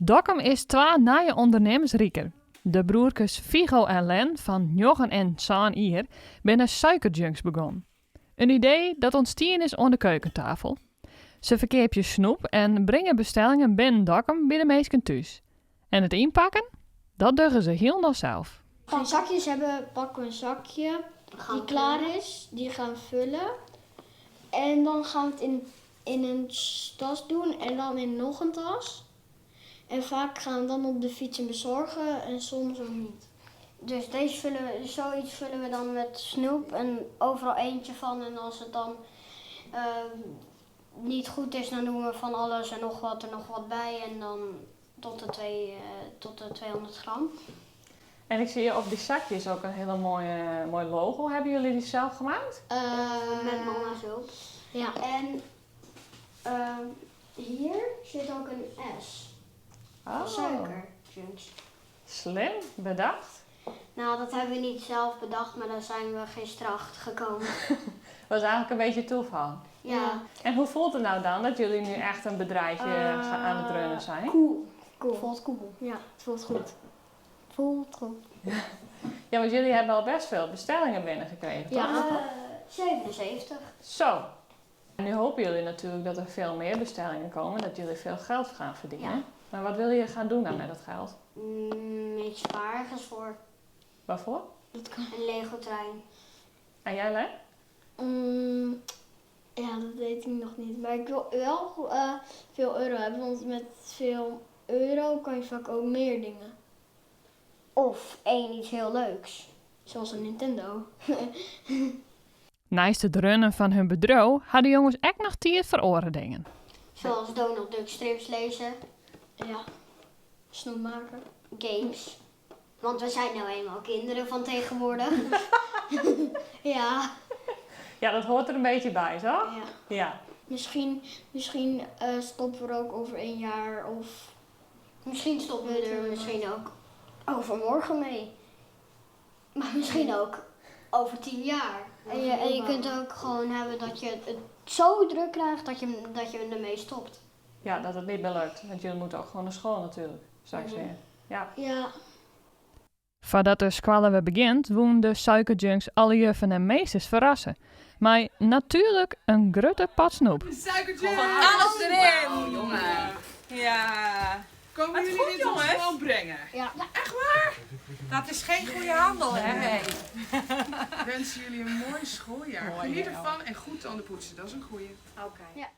Dokkum is 2 nije ondernemers rieker. De broertjes Figo en Len van 9 en 10 jaar binnen suikerjunks begonnen. Een idee dat ontstien is aan de keukentafel. Ze verkeerpje snoep en brengen bestellingen binnen Dokkum bij de meesten thuis. En het inpakken? Dat duggen ze heel nog zelf. Als we zakjes hebben, pakken we een zakje die klaar is. Die gaan we vullen. En dan gaan we het in een tas doen en dan in nog een tas. En vaak gaan we dan op de fiets en bezorgen en soms ook niet. Dus zoiets vullen we dan met snoep en overal eentje van. En als het dan niet goed is, dan doen we van alles en nog wat bij. En dan tot de 200 gram. En ik zie hier op die zakjes ook een hele mooi logo. Hebben jullie die zelf gemaakt? Met mama's hulp. Ja. En hier zit ook een S. Oh, Suikerjunks. slim bedacht. Nou, dat hebben we niet zelf bedacht, maar daar zijn we gisteren achter gekomen. Was eigenlijk een beetje toeval. Ja. En hoe voelt het nou dan dat jullie nu echt een bedrijfje aan het runnen zijn? Cool. Voelt cool. Ja, het voelt goed. Voelt goed. Ja, want jullie hebben al best veel bestellingen binnengekregen, toch? Ja, 77. Zo. En nu hopen jullie natuurlijk dat er veel meer bestellingen komen, dat jullie veel geld gaan verdienen. Ja. Maar wat wil je gaan doen dan met dat geld? Iets ergens voor. Waarvoor? Een Lego-trein. En jij, Len? Ja, dat weet ik nog niet. Maar ik wil wel veel euro hebben, want met veel euro kan je vaak ook meer dingen. Of iets heel leuks. Zoals een Nintendo. Naast het runnen van hun bedrijf hadden jongens echt nog tijd voor oren dingen. Zoals Donald Duck strips lezen. Ja. Snoep maken. Games. Want we zijn nou eenmaal kinderen van tegenwoordig. Ja. Ja, dat hoort er een beetje bij, toch? Ja. Ja. Misschien stoppen we er ook over 1 jaar of... Misschien stoppen we er misschien ook overmorgen mee. Maar misschien ook over 10 jaar. En je kunt ook gewoon hebben dat je het zo druk krijgt dat je ermee stopt. Ja, dat het niet meer lukt. Want jullie moeten ook gewoon naar school natuurlijk, straks weer. Ja. Ja. Voordat de squallen weer begint, woen de suikerjunks alle juffen en meesters verrassen. Maar natuurlijk een grote pot snoep. Suikertje! Alles erin! Oh, jongen. Ja. Komen Wat jullie goed, dit ons jongens. gewoon brengen? Ja. Echt waar? Dat is geen goede handel, hè? Hey. Ik wens jullie een mooi schooljaar. Mooi, Geniet ja. ervan en goed aan de poetsen. Dat is een goeie. Oké. Ja.